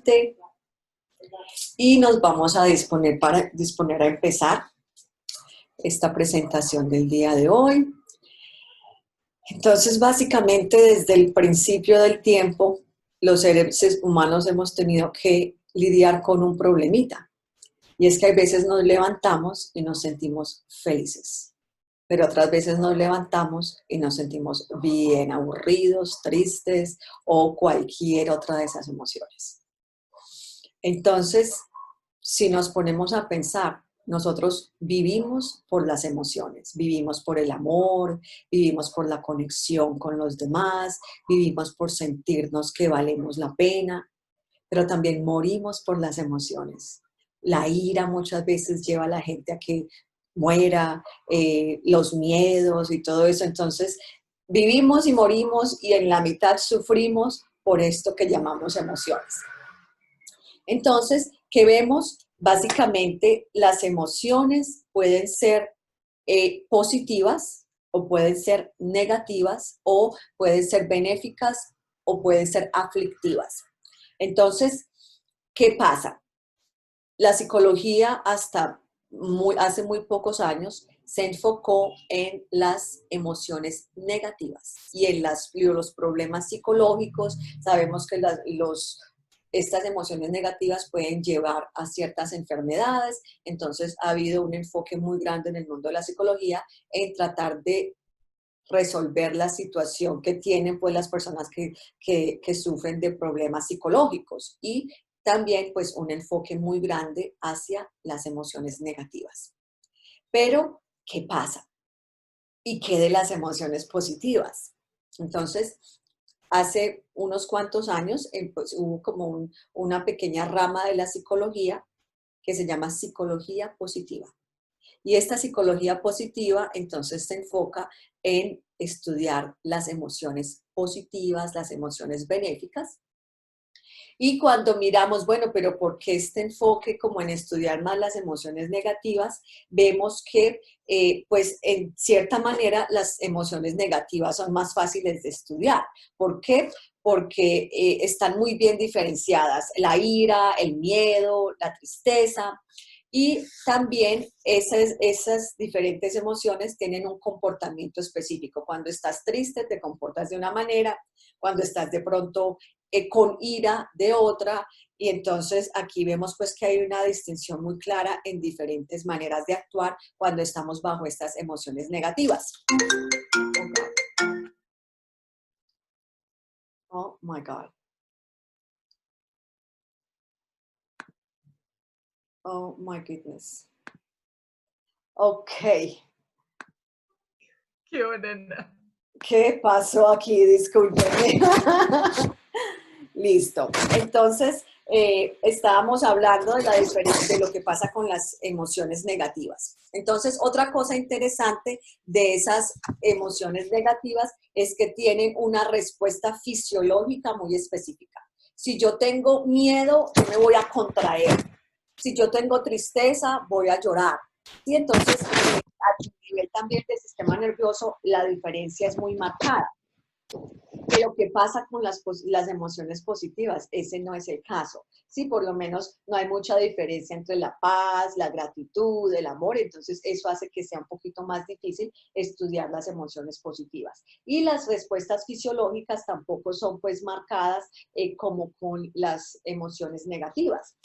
mente y nos vamos a disponer a empezar esta presentación del día de hoy. Entonces, básicamente, desde el principio del tiempo, los seres humanos hemos tenido que lidiar con un problemita. Y es que hay veces nos levantamos y nos sentimos felices, pero otras veces nos levantamos y nos sentimos bien aburridos, tristes o cualquier otra de esas emociones. Entonces, si nos ponemos a pensar, nosotros vivimos por las emociones, vivimos por el amor, vivimos por la conexión con los demás, vivimos por sentirnos que valemos la pena, pero también morimos por las emociones. La ira muchas veces lleva a la gente a que muera, los miedos y todo eso. Entonces, vivimos y morimos y en la mitad sufrimos por esto que llamamos emociones. Entonces, ¿qué vemos? Básicamente, las emociones pueden ser positivas o pueden ser negativas o pueden ser benéficas o pueden ser aflictivas. Entonces, ¿qué pasa? La psicología hace muy pocos años se enfocó en las emociones negativas y en los problemas psicológicos. Sabemos que estas emociones negativas pueden llevar a ciertas enfermedades, entonces ha habido un enfoque muy grande en el mundo de la psicología en tratar de resolver la situación que tienen pues las personas que sufren de problemas psicológicos y también pues un enfoque muy grande hacia las emociones negativas. Pero, ¿qué pasa? ¿Y qué de las emociones positivas? Entonces, hace unos cuantos años pues, hubo como una pequeña rama de la psicología que se llama psicología positiva. Y esta psicología positiva entonces se enfoca en estudiar las emociones positivas, las emociones benéficas. Y cuando miramos, bueno, pero ¿por qué este enfoque como en estudiar más las emociones negativas? Vemos que, pues, en cierta manera las emociones negativas son más fáciles de estudiar. ¿Por qué? Porque están muy bien diferenciadas. La ira, el miedo, la tristeza. Y también esas diferentes emociones tienen un comportamiento específico. Cuando estás triste te comportas de una manera, cuando estás de pronto con ira de otra, y entonces aquí vemos pues que hay una distinción muy clara en diferentes maneras de actuar cuando estamos bajo estas emociones negativas. Oh my God. Oh my goodness. Ok. Qué buena. ¿Qué pasó aquí? Discúlpenme. Listo. Entonces, estábamos hablando de la diferencia de lo que pasa con las emociones negativas. Entonces, otra cosa interesante de esas emociones negativas es que tienen una respuesta fisiológica muy específica. Si yo tengo miedo, yo me voy a contraer. Si yo tengo tristeza, voy a llorar. Y entonces, a nivel también del sistema nervioso, la diferencia es muy marcada. Pero ¿qué pasa con las emociones positivas? Ese no es el caso. Sí, por lo menos no hay mucha diferencia entre la paz, la gratitud, el amor, entonces eso hace que sea un poquito más difícil estudiar las emociones positivas. Y las respuestas fisiológicas tampoco son pues marcadas como con las emociones negativas.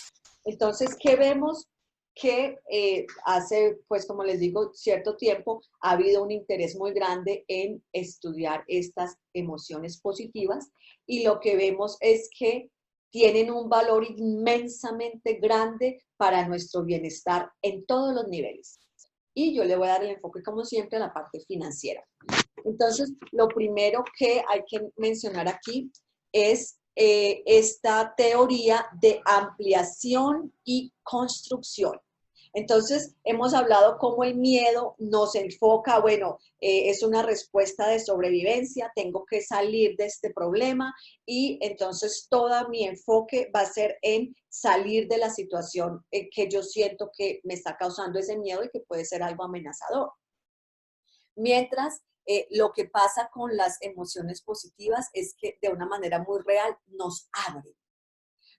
Entonces, ¿qué vemos? Que hace, pues como les digo, cierto tiempo ha habido un interés muy grande en estudiar estas emociones positivas y lo que vemos es que tienen un valor inmensamente grande para nuestro bienestar en todos los niveles. Y yo le voy a dar el enfoque, como siempre, a la parte financiera. Entonces, lo primero que hay que mencionar aquí es esta teoría de ampliación y construcción. Entonces, hemos hablado cómo el miedo nos enfoca, bueno, es una respuesta de sobrevivencia, tengo que salir de este problema y entonces todo mi enfoque va a ser en salir de la situación que yo siento que me está causando ese miedo y que puede ser algo amenazador. Mientras lo que pasa con las emociones positivas es que de una manera muy real nos abren.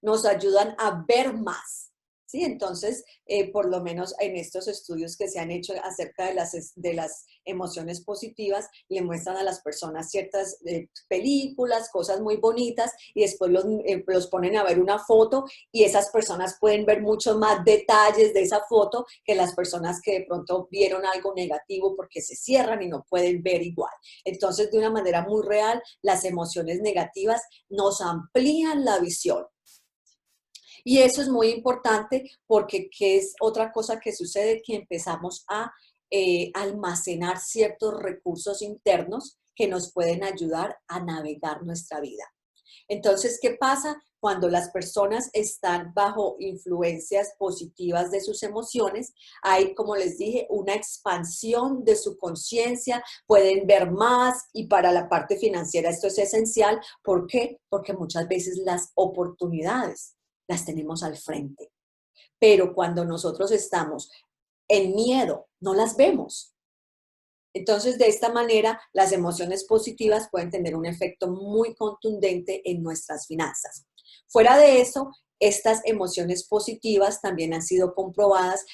nos ayudan a ver más. ¿Sí? Entonces, por lo menos en estos estudios que se han hecho acerca de las emociones positivas, le muestran a las personas ciertas películas, cosas muy bonitas, y después los ponen a ver una foto, y esas personas pueden ver muchos más detalles de esa foto que las personas que de pronto vieron algo negativo, porque se cierran y no pueden ver igual. Entonces, de una manera muy real, las emociones negativas nos amplían la visión. Y eso es muy importante porque ¿qué es otra cosa que sucede? Que empezamos a almacenar ciertos recursos internos que nos pueden ayudar a navegar nuestra vida. Entonces, ¿qué pasa? Cuando las personas están bajo influencias positivas de sus emociones, hay, como les dije, una expansión de su conciencia, pueden ver más, y para la parte financiera esto es esencial. ¿Por qué? Porque muchas veces las oportunidades las tenemos al frente, pero cuando nosotros estamos en miedo, no las vemos. Entonces, de esta manera, las emociones positivas pueden tener un efecto muy contundente en nuestras finanzas. Fuera de eso, estas emociones positivas también han sido comprobadas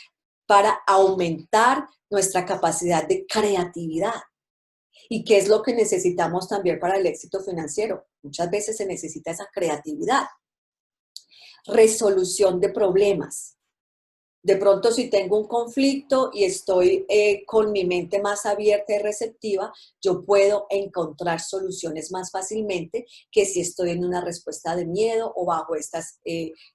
para aumentar nuestra capacidad de creatividad. ¿Y qué es lo que necesitamos también para el éxito financiero? Muchas veces se necesita esa creatividad. Resolución de problemas. De pronto, si tengo un conflicto y estoy con mi mente más abierta y receptiva, yo puedo encontrar soluciones más fácilmente que si estoy en una respuesta de miedo o bajo estas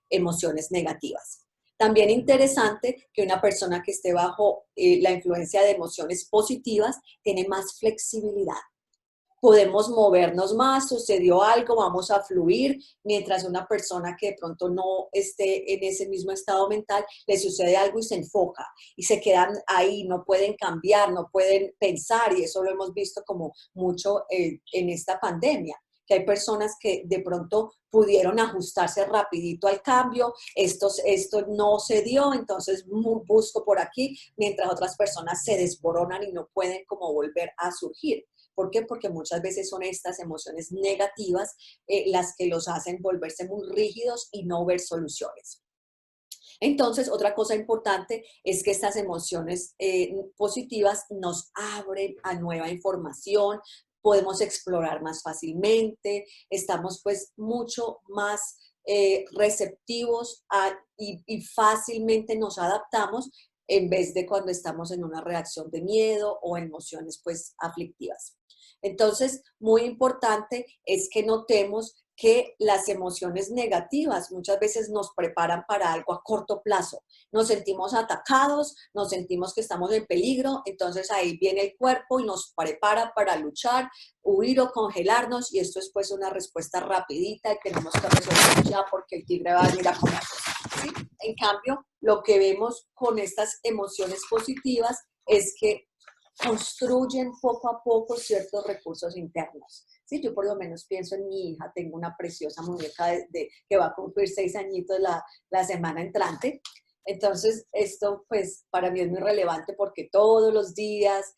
emociones negativas. También interesante que una persona que esté bajo la influencia de emociones positivas tiene más flexibilidad. Podemos movernos más, sucedió algo, vamos a fluir, mientras una persona que de pronto no esté en ese mismo estado mental, le sucede algo y se enfoca y se quedan ahí, no pueden cambiar, no pueden pensar, y eso lo hemos visto como mucho en esta pandemia, que hay personas que de pronto pudieron ajustarse rapidito al cambio, esto no se dio, entonces busco por aquí, mientras otras personas se desboronan y no pueden como volver a surgir. ¿Por qué? Porque muchas veces son estas emociones negativas las que los hacen volverse muy rígidos y no ver soluciones. Entonces, otra cosa importante es que estas emociones positivas nos abren a nueva información, podemos explorar más fácilmente, estamos pues mucho más receptivos y fácilmente nos adaptamos en vez de cuando estamos en una reacción de miedo o emociones pues aflictivas. Entonces, muy importante es que notemos que las emociones negativas muchas veces nos preparan para algo a corto plazo. Nos sentimos atacados, nos sentimos que estamos en peligro, entonces ahí viene el cuerpo y nos prepara para luchar, huir o congelarnos, y esto es pues una respuesta rapidita y tenemos que resolver ya porque el tigre va a venir a comer. ¿Sí? En cambio, lo que vemos con estas emociones positivas es que construyen poco a poco ciertos recursos internos. Sí, yo por lo menos pienso en mi hija, tengo una preciosa muñeca que va a cumplir 6 añitos la semana entrante. Entonces, esto pues para mí es muy relevante porque todos los días,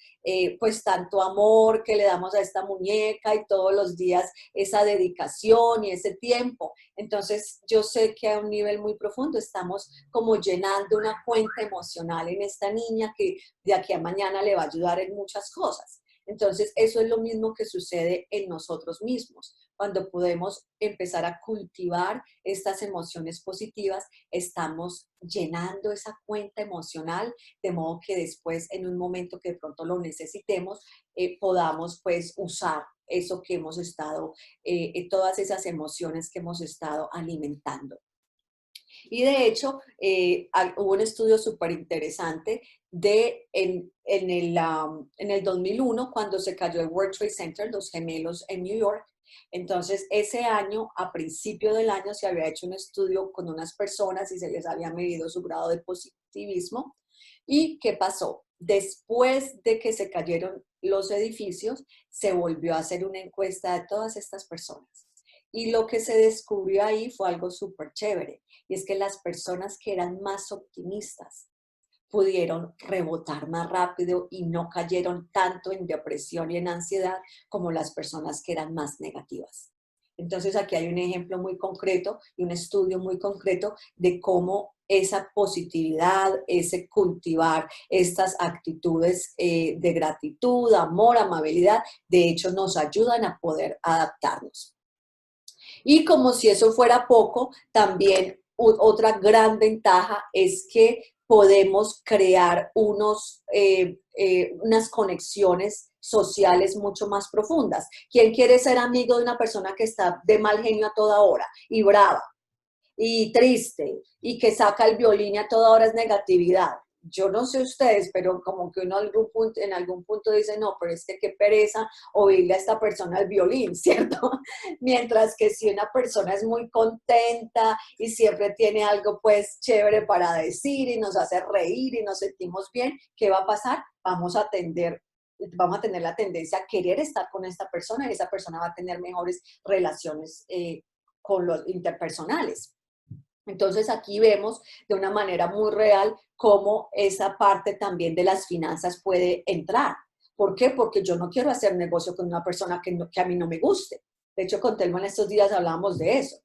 pues tanto amor que le damos a esta muñeca y todos los días esa dedicación y ese tiempo. Entonces, yo sé que a un nivel muy profundo estamos como llenando una cuenta emocional en esta niña que de aquí a mañana le va a ayudar en muchas cosas. Entonces, eso es lo mismo que sucede en nosotros mismos. Cuando podemos empezar a cultivar estas emociones positivas, estamos llenando esa cuenta emocional, de modo que después, en un momento que de pronto lo necesitemos, podamos pues usar eso que hemos estado, todas esas emociones que hemos estado alimentando. Y de hecho, hubo un estudio súper interesante en el 2001, cuando se cayó el World Trade Center, los gemelos en New York. Entonces, ese año, a principio del año, se había hecho un estudio con unas personas y se les había medido su grado de positivismo. ¿Y qué pasó? Después de que se cayeron los edificios, se volvió a hacer una encuesta de todas estas personas. Y lo que se descubrió ahí fue algo súper chévere. Y es que las personas que eran más optimistas pudieron rebotar más rápido y no cayeron tanto en depresión y en ansiedad como las personas que eran más negativas. Entonces aquí hay un ejemplo muy concreto y un estudio muy concreto de cómo esa positividad, ese cultivar estas actitudes de gratitud, amor, amabilidad, de hecho nos ayudan a poder adaptarnos. Y como si eso fuera poco, también otra gran ventaja es que podemos crear unas conexiones sociales mucho más profundas. ¿Quién quiere ser amigo de una persona que está de mal genio a toda hora y brava y triste y que saca el violín y a toda hora es negatividad? Yo no sé ustedes, pero como que uno en algún punto dice, no, pero es que qué pereza oírle a esta persona el violín, ¿cierto? Mientras que si una persona es muy contenta y siempre tiene algo pues chévere para decir y nos hace reír y nos sentimos bien, ¿qué va a pasar? Vamos a tener la tendencia a querer estar con esta persona y esa persona va a tener mejores relaciones con los interpersonales. Entonces aquí vemos de una manera muy real cómo esa parte también de las finanzas puede entrar. ¿Por qué? Porque yo no quiero hacer negocio con una persona que a mí no me guste. De hecho, con Telmo en estos días hablábamos de eso.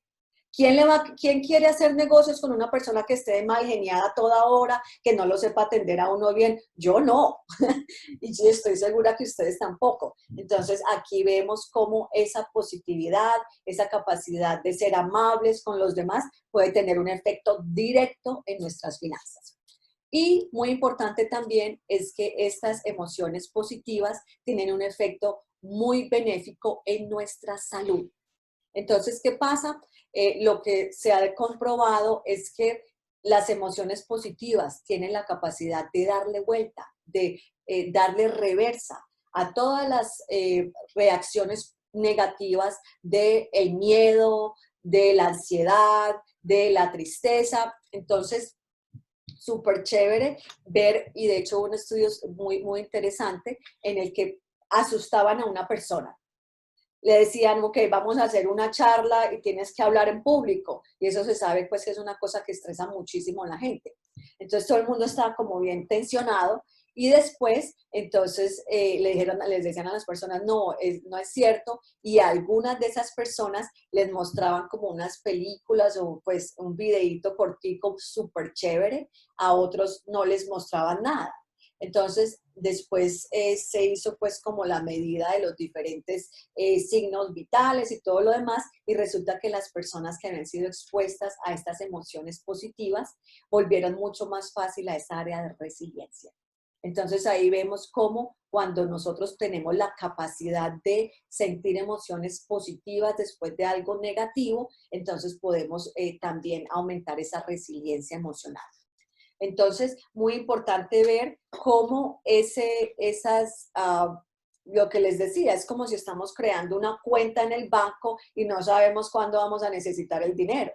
¿Quién quiere hacer negocios con una persona que esté mal geniada toda hora, que no lo sepa atender a uno bien? Yo no. Y sí, estoy segura que ustedes tampoco. Entonces, aquí vemos cómo esa positividad, esa capacidad de ser amables con los demás puede tener un efecto directo en nuestras finanzas. Y muy importante también es que estas emociones positivas tienen un efecto muy benéfico en nuestra salud. Entonces, ¿qué pasa? Lo que se ha comprobado es que las emociones positivas tienen la capacidad de darle vuelta, de darle reversa a todas las reacciones negativas del miedo, de la ansiedad, de la tristeza. Entonces, súper chévere ver, y de hecho hubo un estudio muy, muy interesante en el que asustaban a una persona. Le decían, ok, vamos a hacer una charla y tienes que hablar en público. Y eso se sabe, pues, que es una cosa que estresa muchísimo a la gente. Entonces, todo el mundo estaba como bien tensionado. Y después, entonces, les decían a las personas, no, no es cierto. Y a algunas de esas personas les mostraban como unas películas o pues un videíto cortico súper chévere. A otros no les mostraban nada. Entonces, después se hizo pues como la medida de los diferentes signos vitales y todo lo demás, y resulta que las personas que habían sido expuestas a estas emociones positivas volvieron mucho más fácil a esa área de resiliencia. Entonces ahí vemos cómo cuando nosotros tenemos la capacidad de sentir emociones positivas después de algo negativo, entonces podemos también aumentar esa resiliencia emocional. Entonces, muy importante ver cómo lo que les decía, es como si estamos creando una cuenta en el banco y no sabemos cuándo vamos a necesitar el dinero,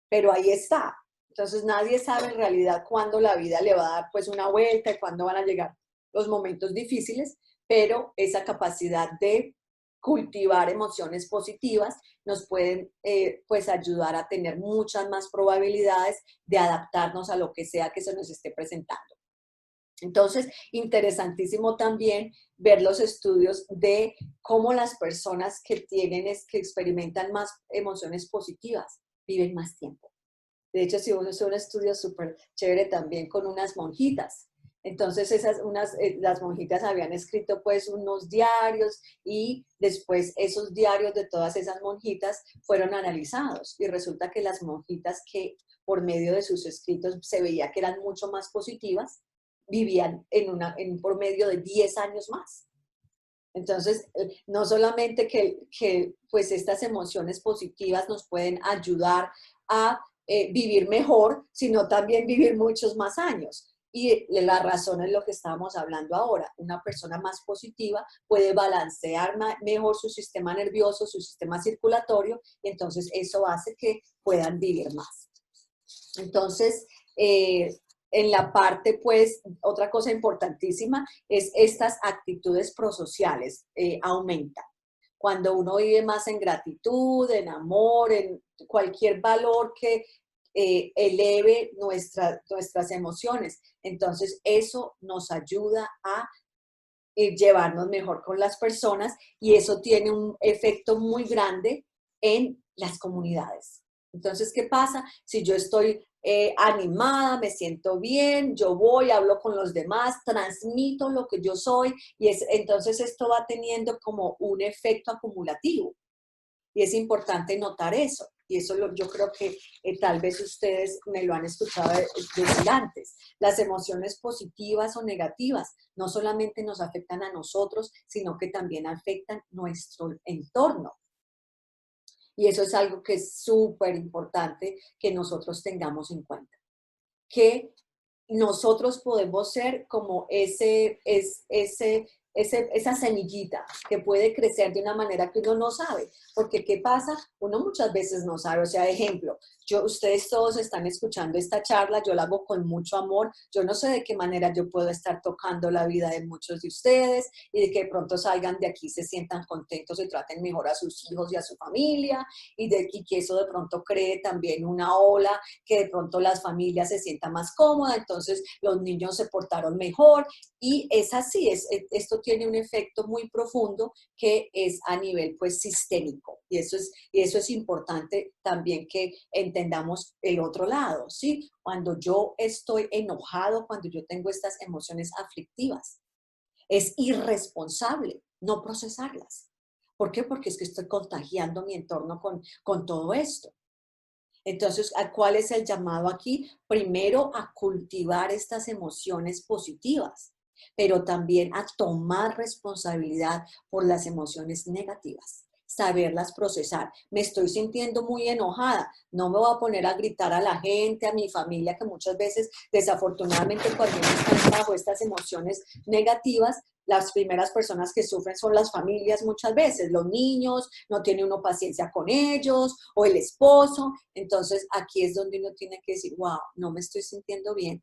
pero ahí está. Entonces, nadie sabe en realidad cuándo la vida le va a dar pues una vuelta y cuándo van a llegar los momentos difíciles, pero esa capacidad de cultivar emociones positivas nos pueden pues ayudar a tener muchas más probabilidades de adaptarnos a lo que sea que se nos esté presentando. Entonces, interesantísimo también ver los estudios de cómo las personas que que experimentan más emociones positivas viven más tiempo. De hecho, si uno hizo un estudio súper chévere también con unas monjitas. Entonces, las monjitas habían escrito pues unos diarios y después esos diarios de todas esas monjitas fueron analizados y resulta que las monjitas que por medio de sus escritos se veía que eran mucho más positivas, vivían en un promedio de 10 años más. Entonces, no solamente que pues estas emociones positivas nos pueden ayudar a vivir mejor, sino también vivir muchos más años. Y la razón es lo que estábamos hablando ahora. Una persona más positiva puede balancear mejor su sistema nervioso, su sistema circulatorio, y entonces eso hace que puedan vivir más. Entonces, en la parte, pues, otra cosa importantísima es estas actitudes prosociales aumentan. Cuando uno vive más en gratitud, en amor, en cualquier valor que eleve nuestras emociones, entonces eso nos ayuda a llevarnos mejor con las personas y eso tiene un efecto muy grande en las comunidades. Entonces, ¿qué pasa? Si yo estoy animada, me siento bien, yo voy, hablo con los demás, transmito lo que yo soy y entonces esto va teniendo como un efecto acumulativo. Y es importante notar eso. Y eso yo creo que tal vez ustedes me lo han escuchado decir antes. Las emociones positivas o negativas no solamente nos afectan a nosotros, sino que también afectan nuestro entorno. Y eso es algo que es súper importante que nosotros tengamos en cuenta. Que nosotros podemos ser como esa semillita que puede crecer de una manera que uno no sabe. Porque ¿qué pasa? Uno muchas veces no sabe. O sea, ejemplo, ustedes todos están escuchando esta charla, yo la hago con mucho amor. Yo no sé de qué manera yo puedo estar tocando la vida de muchos de ustedes y de que de pronto salgan de aquí, se sientan contentos y traten mejor a sus hijos y a su familia y que eso de pronto cree también una ola, que de pronto las familias se sientan más cómodas, entonces los niños se portaron mejor y es así, esto tiene un efecto muy profundo que es a nivel pues sistémico y eso es importante también que entendamos el otro lado, ¿sí? Cuando yo estoy enojado, cuando yo tengo estas emociones aflictivas, es irresponsable no procesarlas. ¿Por qué? Porque es que estoy contagiando mi entorno con todo esto. Entonces, ¿cuál es el llamado aquí? Primero, a cultivar estas emociones positivas, pero también a tomar responsabilidad por las emociones negativas, saberlas procesar. Me estoy sintiendo muy enojada, no me voy a poner a gritar a la gente, a mi familia, que muchas veces, desafortunadamente, cuando uno está bajo estas emociones negativas, las primeras personas que sufren son las familias muchas veces, los niños, no tiene uno paciencia con ellos, o el esposo. Entonces, aquí es donde uno tiene que decir, wow, no me estoy sintiendo bien.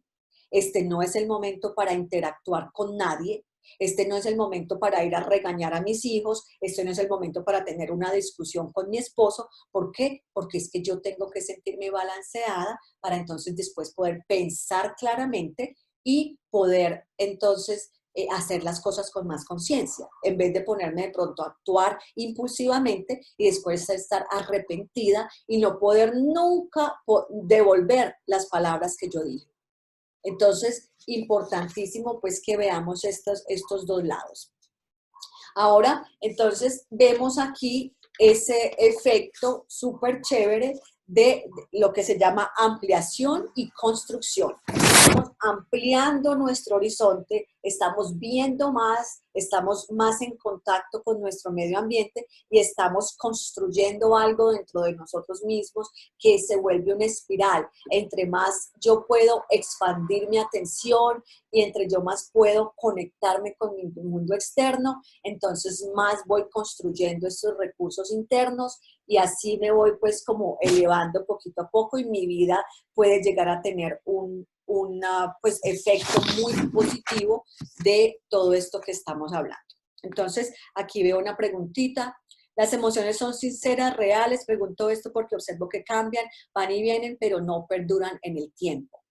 Este no es el momento para interactuar con nadie. Este no es el momento para ir a regañar a mis hijos. Este no es el momento para tener una discusión con mi esposo. ¿Por qué? Porque es que yo tengo que sentirme balanceada para entonces después poder pensar claramente y poder entonces hacer las cosas con más conciencia, en vez de ponerme de pronto a actuar impulsivamente y después estar arrepentida y no poder nunca devolver las palabras que yo dije. Entonces, importantísimo pues que veamos estos dos lados. Ahora, entonces, vemos aquí ese efecto súper chévere de lo que se llama ampliación y construcción. Estamos ampliando nuestro horizonte, estamos viendo más, estamos más en contacto con nuestro medio ambiente y estamos construyendo algo dentro de nosotros mismos que se vuelve una espiral. Entre más yo puedo expandir mi atención y entre yo más puedo conectarme con mi mundo externo, entonces más voy construyendo estos recursos internos y así me voy pues como elevando poquito a poco y mi vida puede llegar a tener un pues, efecto muy positivo de todo esto que estamos hablando. Entonces, aquí veo una preguntita. ¿Las emociones son sinceras, reales? Pregunto esto porque observo que cambian, van y vienen, pero no perduran en el tiempo.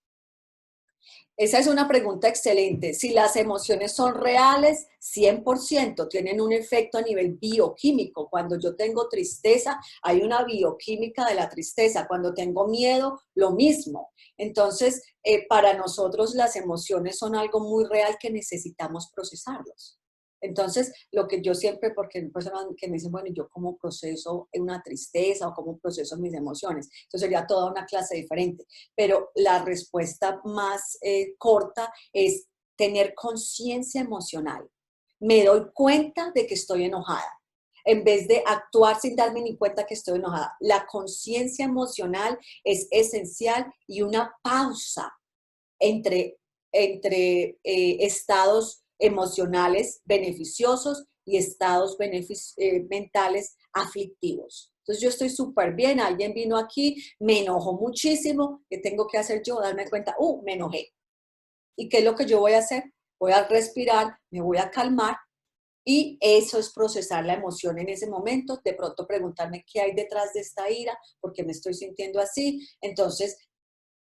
Esa es una pregunta excelente. Si las emociones son reales, 100% tienen un efecto a nivel bioquímico. Cuando yo tengo tristeza, hay una bioquímica de la tristeza. Cuando tengo miedo, lo mismo. Entonces, para nosotros las emociones son algo muy real que necesitamos procesarlos. Entonces, lo que yo siempre, porque hay personas que me dicen, bueno, ¿yo cómo proceso una tristeza o cómo proceso mis emociones? Entonces sería toda una clase diferente. Pero la respuesta más corta es tener conciencia emocional. Me doy cuenta de que estoy enojada, en vez de actuar sin darme ni cuenta que estoy enojada. La conciencia emocional es esencial y una pausa entre estados emocionales beneficiosos y estados mentales aflictivos. Entonces yo estoy súper bien, alguien vino aquí, me enojó muchísimo, ¿qué tengo que hacer yo? Darme cuenta, me enojé. ¿Y qué es lo que yo voy a hacer? Voy a respirar, me voy a calmar y eso es procesar la emoción en ese momento, de pronto preguntarme qué hay detrás de esta ira, por qué me estoy sintiendo así. Entonces,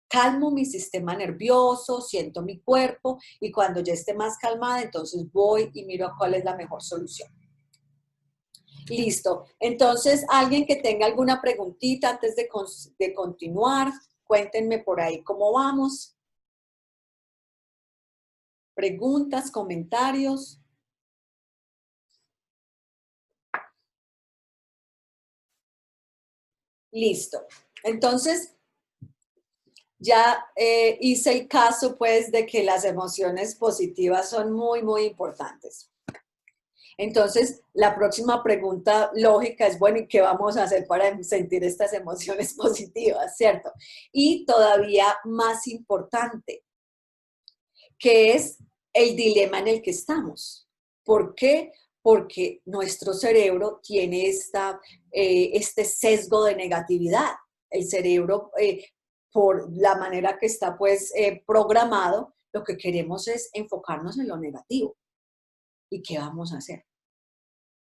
calmo mi sistema nervioso, siento mi cuerpo y cuando ya esté más calmada, entonces voy y miro cuál es la mejor solución. Listo. Entonces, alguien que tenga alguna preguntita antes de continuar, cuéntenme por ahí cómo vamos. Preguntas, comentarios. Listo. Entonces, ya hice el caso, pues, de que las emociones positivas son muy, muy importantes. Entonces, la próxima pregunta lógica es, bueno, ¿y qué vamos a hacer para sentir estas emociones positivas, cierto? Y todavía más importante, que es el dilema en el que estamos. ¿Por qué? Porque nuestro cerebro tiene este sesgo de negatividad. El cerebro, por la manera que está pues programado, lo que queremos es enfocarnos en lo negativo. ¿Y qué vamos a hacer?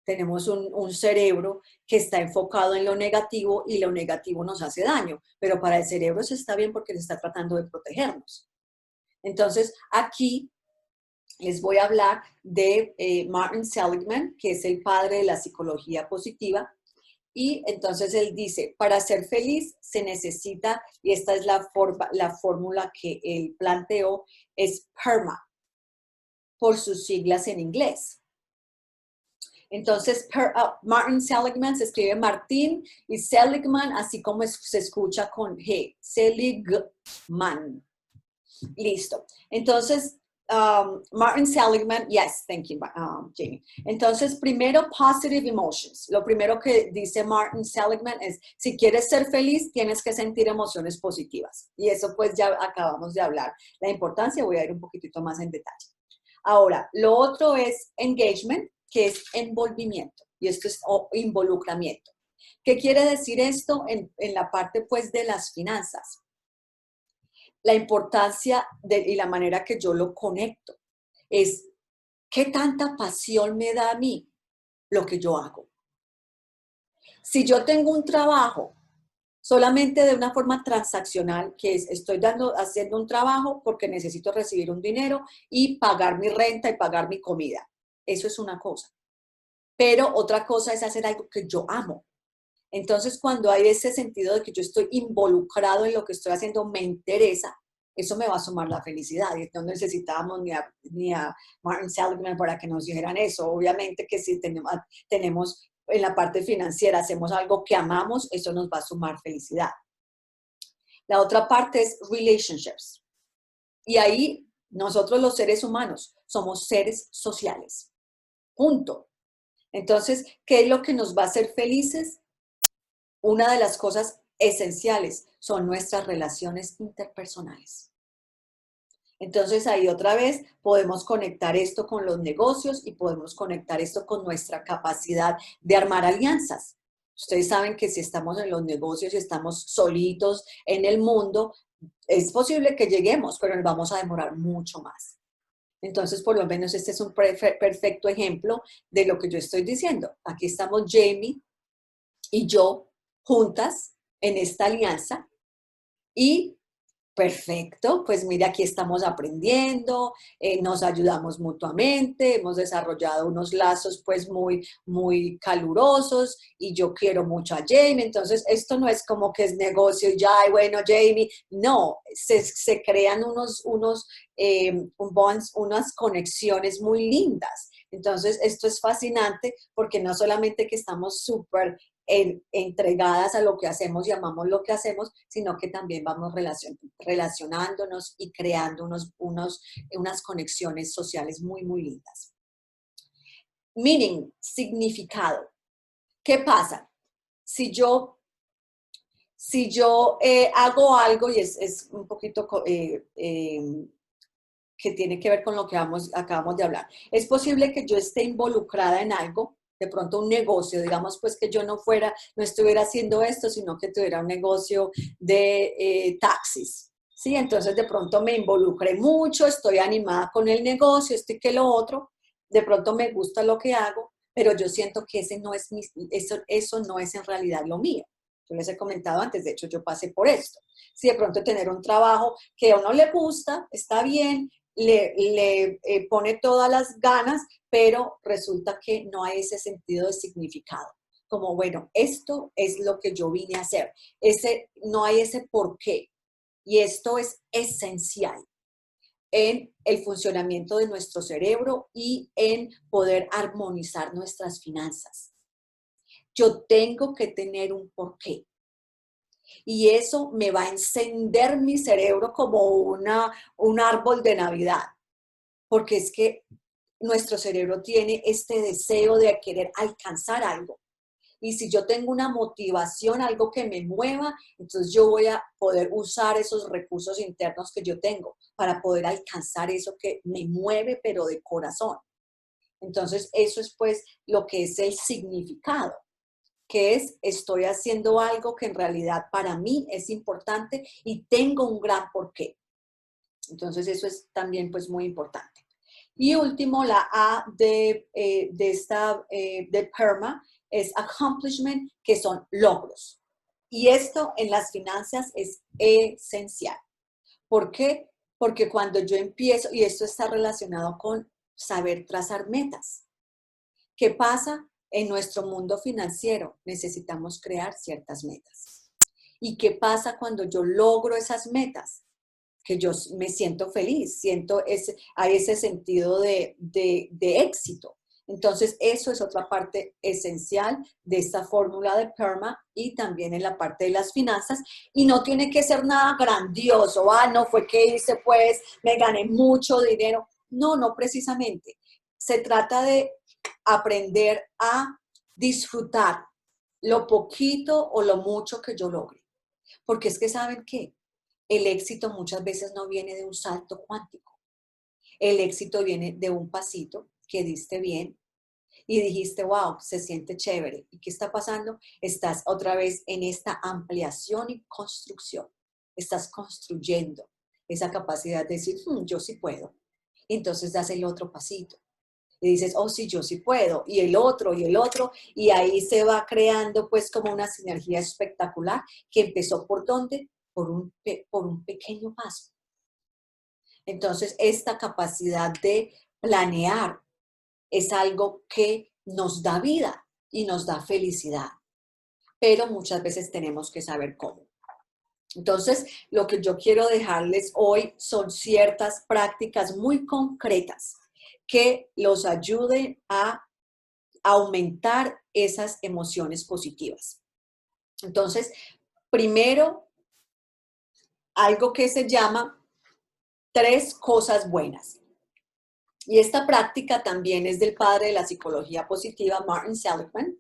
Tenemos un cerebro que está enfocado en lo negativo y lo negativo nos hace daño, pero para el cerebro eso está bien porque se está tratando de protegernos. Entonces, aquí les voy a hablar de Martin Seligman, que es el padre de la psicología positiva. Y entonces él dice, para ser feliz se necesita, y esta es la fórmula que él planteó, es PERMA, por sus siglas en inglés. Entonces, Martin Seligman se escribe Martín y Seligman, así como se escucha con G, Seligman. Listo. Entonces, Martin Seligman, yes, thank you, Jamie. Entonces, primero, positive emotions. Lo primero que dice Martin Seligman es, si quieres ser feliz, tienes que sentir emociones positivas. Y eso pues ya acabamos de hablar. La importancia, voy a ir un poquitito más en detalle. Ahora, lo otro es engagement, que es envolvimiento. Y esto es involucramiento. ¿Qué quiere decir esto en la parte pues de las finanzas? La importancia y la manera que yo lo conecto es qué tanta pasión me da a mí lo que yo hago. Si yo tengo un trabajo solamente de una forma transaccional, que es estoy haciendo un trabajo porque necesito recibir un dinero y pagar mi renta y pagar mi comida, eso es una cosa. Pero otra cosa es hacer algo que yo amo. Entonces, cuando hay ese sentido de que yo estoy involucrado en lo que estoy haciendo, me interesa, eso me va a sumar la felicidad. Y no necesitábamos ni a Martin Seligman para que nos dijeran eso. Obviamente que si tenemos en la parte financiera, hacemos algo que amamos, eso nos va a sumar felicidad. La otra parte es relationships. Y ahí nosotros los seres humanos somos seres sociales. Punto. Entonces, ¿qué es lo que nos va a hacer felices? Una de las cosas esenciales son nuestras relaciones interpersonales. Entonces ahí otra vez podemos conectar esto con los negocios y podemos conectar esto con nuestra capacidad de armar alianzas. Ustedes saben que si estamos en los negocios y estamos solitos en el mundo, es posible que lleguemos, pero nos vamos a demorar mucho más. Entonces, por lo menos este es un perfecto ejemplo de lo que yo estoy diciendo. Aquí estamos Jamie y yo juntas en esta alianza y perfecto, pues mira, aquí estamos aprendiendo, nos ayudamos mutuamente, hemos desarrollado unos lazos pues muy, muy calurosos y yo quiero mucho a Jamie, entonces esto no es como que es negocio y ya, bueno, Jamie, no, se crean unos bonds, unas conexiones muy lindas. Entonces, esto es fascinante porque no solamente que estamos súper entregadas a lo que hacemos y amamos lo que hacemos, sino que también vamos relacionándonos y creando unas conexiones sociales muy, muy lindas. Meaning, significado. ¿Qué pasa? Si yo hago algo y es un poquito que tiene que ver con lo que acabamos de hablar, es posible que yo esté involucrada en algo, de pronto un negocio, digamos pues que yo no estuviera haciendo esto, sino que tuviera un negocio de taxis, ¿sí? Entonces de pronto me involucré mucho, estoy animada con el negocio, esto y que lo otro, de pronto me gusta lo que hago, pero yo siento que eso no es en realidad lo mío. Yo les he comentado antes, de hecho yo pasé por esto. Si de pronto tener un trabajo que a uno le gusta, está bien, le pone todas las ganas, pero resulta que no hay ese sentido de significado. Como, bueno, esto es lo que yo vine a hacer. No hay ese por qué. Y esto es esencial en el funcionamiento de nuestro cerebro y en poder armonizar nuestras finanzas. Yo tengo que tener un porqué. Y eso me va a encender mi cerebro como un árbol de Navidad. Porque es que nuestro cerebro tiene este deseo de querer alcanzar algo. Y si yo tengo una motivación, algo que me mueva, entonces yo voy a poder usar esos recursos internos que yo tengo para poder alcanzar eso que me mueve, pero de corazón. Entonces, eso es pues lo que es el significado, que es estoy haciendo algo que en realidad para mí es importante y tengo un gran porqué. Entonces, eso es también pues muy importante. Y último, la A de PERMA es accomplishment, que son logros. Y esto en las finanzas es esencial. ¿Por qué? Porque cuando yo empiezo, y esto está relacionado con saber trazar metas. ¿Qué pasa? En nuestro mundo financiero necesitamos crear ciertas metas. ¿Y qué pasa cuando yo logro esas metas? Que yo me siento feliz, hay ese sentido de éxito. Entonces, eso es otra parte esencial de esta fórmula de PERMA y también en la parte de las finanzas. Y no tiene que ser nada grandioso. No fue que hice, pues, me gané mucho dinero. No, no precisamente. Se trata de aprender a disfrutar lo poquito o lo mucho que yo logre. Porque es que, ¿saben qué? El éxito muchas veces no viene de un salto cuántico. El éxito viene de un pasito que diste bien y dijiste, wow, se siente chévere. ¿Y qué está pasando? Estás otra vez en esta ampliación y construcción. Estás construyendo esa capacidad de decir, yo sí puedo. Entonces das el otro pasito. Y dices, oh, sí, yo sí puedo. Y el otro, y el otro. Y ahí se va creando pues como una sinergia espectacular que empezó ¿por dónde? Por un pequeño paso. Entonces, esta capacidad de planear es algo que nos da vida y nos da felicidad, pero muchas veces tenemos que saber cómo. Entonces, lo que yo quiero dejarles hoy son ciertas prácticas muy concretas que los ayuden a aumentar esas emociones positivas. Entonces, primero, algo que se llama 3 cosas buenas. Y esta práctica también es del padre de la psicología positiva, Martin Seligman.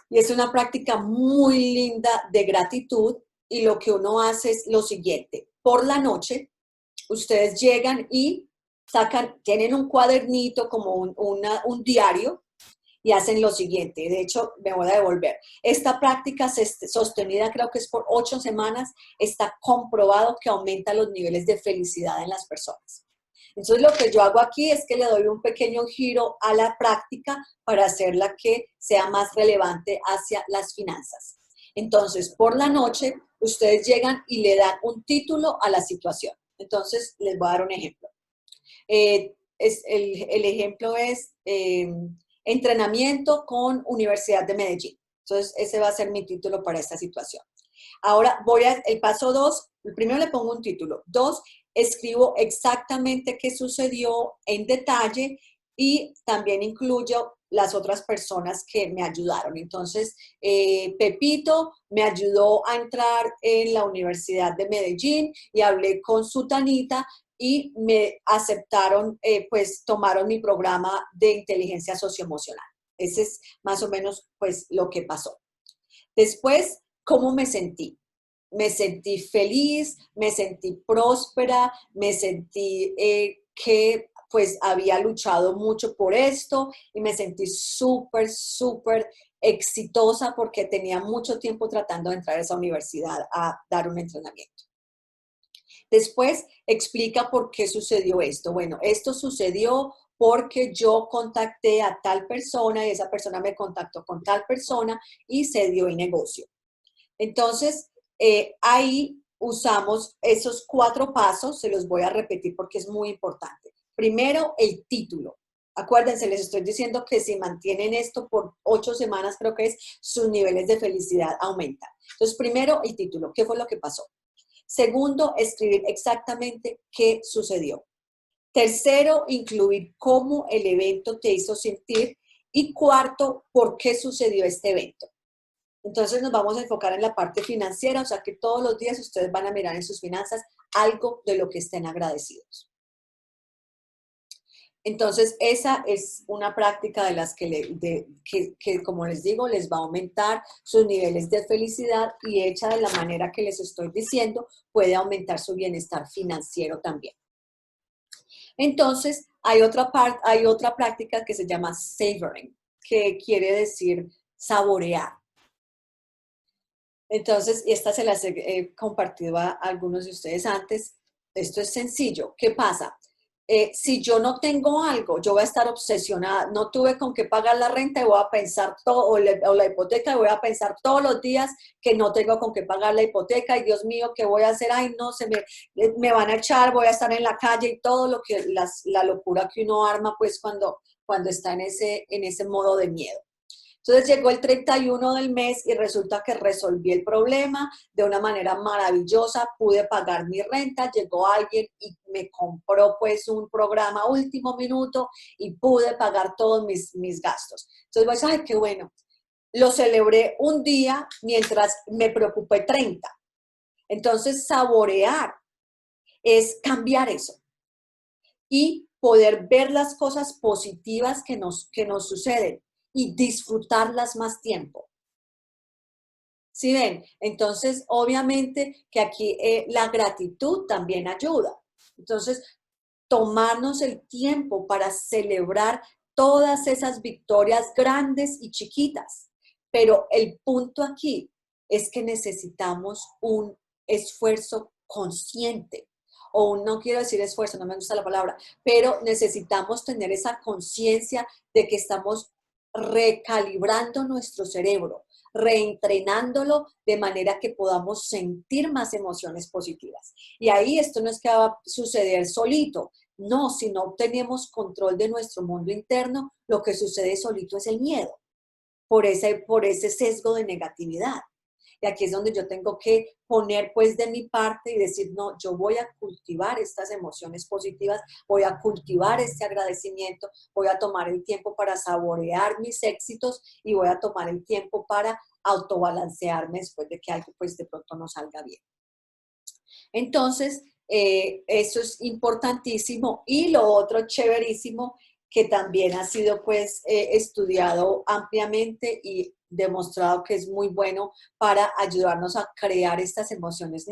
Y es una práctica muy linda de gratitud. Y lo que uno hace es lo siguiente. Por la noche, ustedes llegan y tienen un cuadernito como un diario y hacen lo siguiente. De hecho, me voy a devolver. Esta práctica sostenida, creo que es por 8 semanas, está comprobado que aumenta los niveles de felicidad en las personas. Entonces, lo que yo hago aquí es que le doy un pequeño giro a la práctica para hacerla que sea más relevante hacia las finanzas. Entonces, por la noche, ustedes llegan y le dan un título a la situación. Entonces, les voy a dar un ejemplo. El ejemplo es entrenamiento con Universidad de Medellín. Entonces, ese va a ser mi título para esta situación. Ahora el paso 2, primero le pongo un título. 2, escribo exactamente qué sucedió en detalle y también incluyo las otras personas que me ayudaron. Entonces, Pepito me ayudó a entrar en la Universidad de Medellín y hablé con Sutanita y me aceptaron, pues tomaron mi programa de inteligencia socioemocional. Ese es más o menos pues lo que pasó. Después, ¿cómo me sentí? Me sentí feliz, me sentí próspera, me sentí que pues había luchado mucho por esto y me sentí súper, súper exitosa porque tenía mucho tiempo tratando de entrar a esa universidad a dar un entrenamiento. Después explica por qué sucedió esto. Bueno, esto sucedió porque yo contacté a tal persona y esa persona me contactó con tal persona y se dio el negocio. Entonces, ahí usamos esos 4 pasos, se los voy a repetir porque es muy importante. Primero, el título. Acuérdense, les estoy diciendo que si mantienen esto por 8 semanas, creo que es, sus niveles de felicidad aumentan. Entonces, primero, el título. ¿Qué fue lo que pasó? Segundo, escribir exactamente qué sucedió. Tercero, incluir cómo el evento te hizo sentir. Y cuarto, por qué sucedió este evento. Entonces nos vamos a enfocar en la parte financiera, o sea que todos los días ustedes van a mirar en sus finanzas algo de lo que estén agradecidos. Entonces esa es una práctica de las que, como les digo, les va a aumentar sus niveles de felicidad y hecha de la manera que les estoy diciendo, puede aumentar su bienestar financiero también. Entonces hay otra práctica que se llama savoring, que quiere decir saborear. Entonces, esta se las he compartido a algunos de ustedes antes. Esto es sencillo. ¿Qué pasa? Si yo no tengo algo, yo voy a estar obsesionada. No tuve con qué pagar la renta y voy a pensar todo, o la hipoteca, y voy a pensar todos los días que no tengo con qué pagar la hipoteca. Y Dios mío, ¿qué voy a hacer? Ay, no, me van a echar, voy a estar en la calle y todo lo que, la locura que uno arma, pues, cuando está en ese modo de miedo. Entonces llegó el 31 del mes y resulta que resolví el problema de una manera maravillosa, pude pagar mi renta, llegó alguien y me compró pues un programa último minuto y pude pagar todos mis gastos. Entonces voy a decir, ay, qué bueno. Lo celebré un día mientras me preocupé 30. Entonces saborear es cambiar eso y poder ver las cosas positivas que nos suceden y disfrutarlas más tiempo. ¿Sí ven? Entonces, obviamente que aquí la gratitud también ayuda. Entonces, tomarnos el tiempo para celebrar todas esas victorias grandes y chiquitas. Pero el punto aquí es que necesitamos un esfuerzo consciente. No quiero decir esfuerzo, no me gusta la palabra, pero necesitamos tener esa conciencia de que estamos recalibrando nuestro cerebro, reentrenándolo de manera que podamos sentir más emociones positivas. Y ahí esto no es que va a suceder solito, no, si no tenemos control de nuestro mundo interno, lo que sucede solito es el miedo, por ese sesgo de negatividad. Y aquí es donde yo tengo que poner pues de mi parte y decir, no, yo voy a cultivar estas emociones positivas, voy a cultivar este agradecimiento, voy a tomar el tiempo para saborear mis éxitos y voy a tomar el tiempo para autobalancearme después de que algo pues de pronto no salga bien. Entonces, eso es importantísimo. Y lo otro chéverísimo que también ha sido pues estudiado ampliamente y demostrado que es muy bueno para ayudarnos a crear estas emociones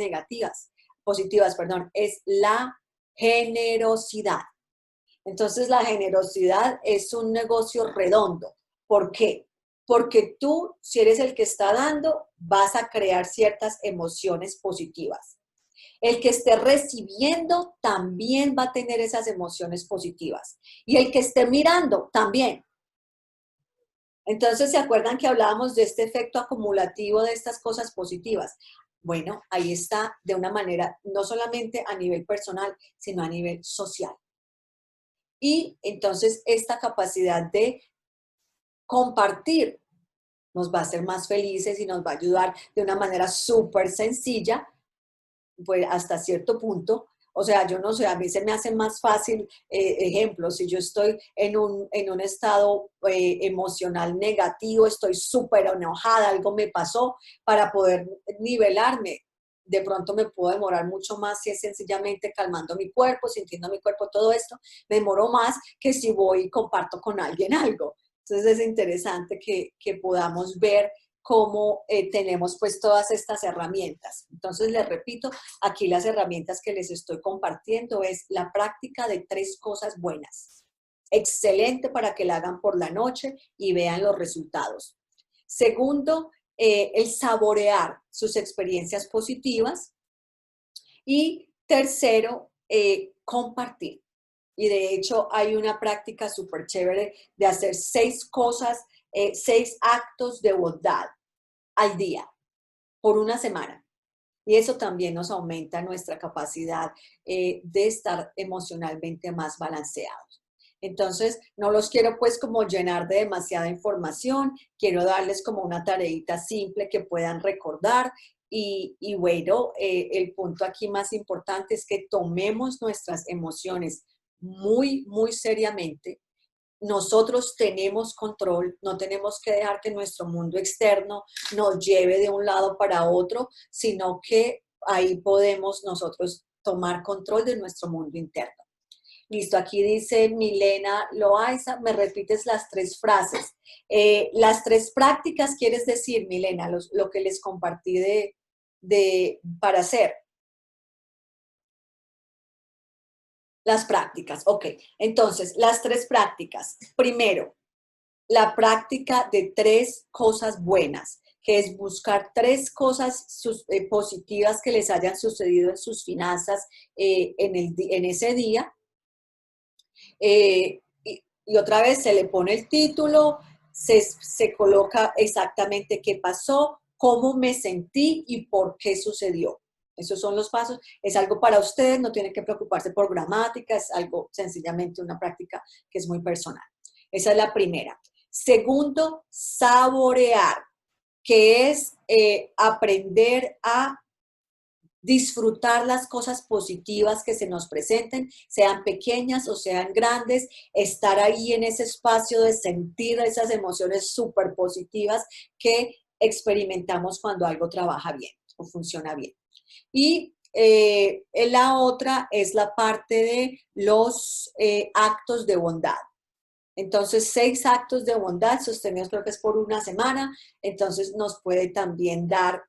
positivas, es la generosidad. Entonces la generosidad es un negocio redondo. ¿Por qué? Porque tú, si eres el que está dando, vas a crear ciertas emociones positivas. El que esté recibiendo también va a tener esas emociones positivas. Y el que esté mirando también. Entonces, ¿se acuerdan que hablábamos de este efecto acumulativo de estas cosas positivas? Bueno, ahí está de una manera, no solamente a nivel personal, sino a nivel social. Y entonces esta capacidad de compartir nos va a hacer más felices y nos va a ayudar de una manera súper sencilla, pues hasta cierto punto. O sea, yo no sé, a mí se me hace más fácil, ejemplo, si yo estoy en un estado emocional negativo, estoy súper enojada, algo me pasó, para poder nivelarme. De pronto me puedo demorar mucho más si es sencillamente calmando mi cuerpo, sintiendo mi cuerpo, todo esto, me demoro más que si voy y comparto con alguien algo. Entonces es interesante que podamos ver cómo tenemos pues todas estas herramientas. Entonces les repito, aquí las herramientas que les estoy compartiendo es la práctica de 3 cosas buenas. Excelente para que la hagan por la noche y vean los resultados. Segundo, el saborear sus experiencias positivas. Y tercero, compartir. Y de hecho hay una práctica súper chévere de hacer 6 cosas, 6 actos de bondad al día, por una semana. Y eso también nos aumenta nuestra capacidad de estar emocionalmente más balanceados. Entonces, no los quiero pues como llenar de demasiada información, quiero darles como una tareita simple que puedan recordar y bueno, el punto aquí más importante es que tomemos nuestras emociones muy, muy seriamente. Nosotros tenemos control, no tenemos que dejar que nuestro mundo externo nos lleve de un lado para otro, sino que ahí podemos nosotros tomar control de nuestro mundo interno. Listo, aquí dice Milena Loaiza, me repites las tres frases. Las tres prácticas, ¿quieres decir, Milena, lo que les compartí para hacer? Las prácticas, ok. Entonces, las tres prácticas. Primero, la práctica de tres cosas buenas, que es buscar tres cosas positivas que les hayan sucedido en sus finanzas en ese día. Y otra vez se le pone el título, se coloca exactamente qué pasó, cómo me sentí y por qué sucedió. Esos son los pasos. Es algo para ustedes, no tienen que preocuparse por gramática, es algo sencillamente una práctica que es muy personal. Esa es la primera. Segundo, saborear, que es aprender a disfrutar las cosas positivas que se nos presenten, sean pequeñas o sean grandes, estar ahí en ese espacio de sentir esas emociones súper positivas que experimentamos cuando algo trabaja bien o funciona bien. Y la otra es la parte de los actos de bondad. Entonces, 6 actos de bondad sostenidos creo que es por una semana, entonces nos puede también dar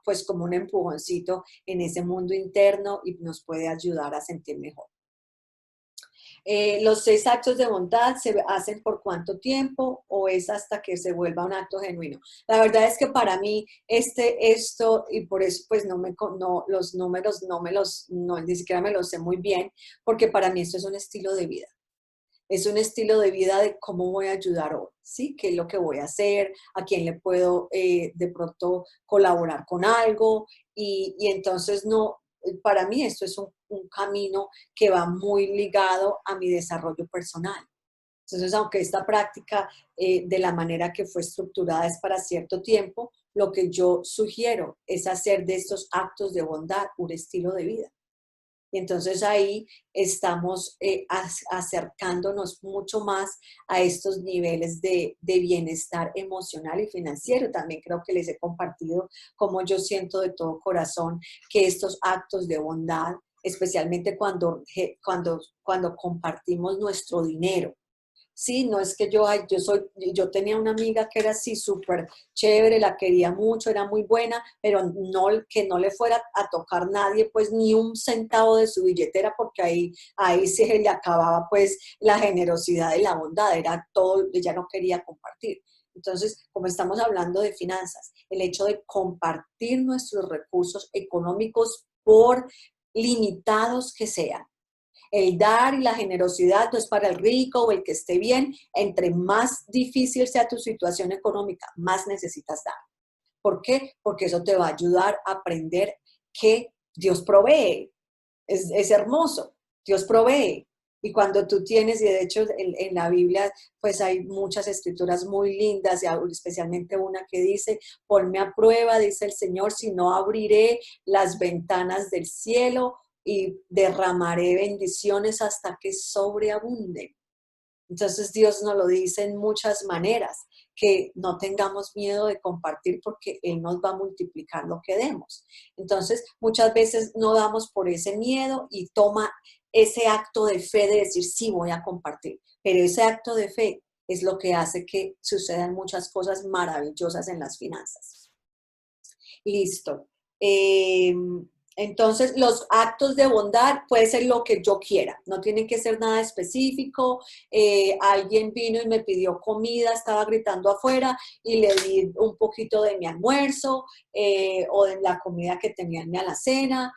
pues como un empujoncito en ese mundo interno y nos puede ayudar a sentir mejor. Los 6 actos de bondad se hacen por cuánto tiempo o es hasta que se vuelva un acto genuino. La verdad es que para mí esto y por eso pues los números ni siquiera me los sé muy bien, porque para mí esto es un estilo de vida. Es un estilo de vida de cómo voy a ayudar hoy, ¿sí? ¿Qué es lo que voy a hacer? ¿A quién le puedo de pronto colaborar con algo? Y entonces para mí esto es un camino que va muy ligado a mi desarrollo personal. Entonces, aunque esta práctica de la manera que fue estructurada es para cierto tiempo, lo que yo sugiero es hacer de estos actos de bondad un estilo de vida. Y entonces ahí estamos acercándonos mucho más a estos niveles de bienestar emocional y financiero. También creo que les he compartido cómo yo siento de todo corazón que estos actos de bondad, especialmente cuando compartimos nuestro dinero. Sí, no es que yo tenía una amiga que era así súper chévere, la quería mucho, era muy buena, pero que no le fuera a tocar nadie, pues ni un centavo de su billetera, porque ahí se le acababa pues la generosidad y la bondad, era todo, ella no quería compartir. Entonces, como estamos hablando de finanzas, el hecho de compartir nuestros recursos económicos por limitados que sean, el dar y la generosidad no es para el rico o el que esté bien. Entre más difícil sea tu situación económica, más necesitas dar. ¿Por qué? Porque eso te va a ayudar a aprender que Dios provee. Es hermoso. Dios provee. Y cuando tú tienes, y de hecho en la Biblia, pues hay muchas escrituras muy lindas, y especialmente una que dice, ponme a prueba, dice el Señor, si no abriré las ventanas del cielo y derramaré bendiciones hasta que sobreabunden. Entonces Dios nos lo dice en muchas maneras, que no tengamos miedo de compartir porque Él nos va a multiplicar lo que demos. Entonces muchas veces no damos por ese miedo y toma ese acto de fe de decir sí voy a compartir, pero ese acto de fe es lo que hace que sucedan muchas cosas maravillosas en las finanzas. Listo. Entonces, los actos de bondad puede ser lo que yo quiera, no tiene que ser nada específico. Alguien vino y me pidió comida, estaba gritando afuera y le di un poquito de mi almuerzo o de la comida que tenía en mi alacena.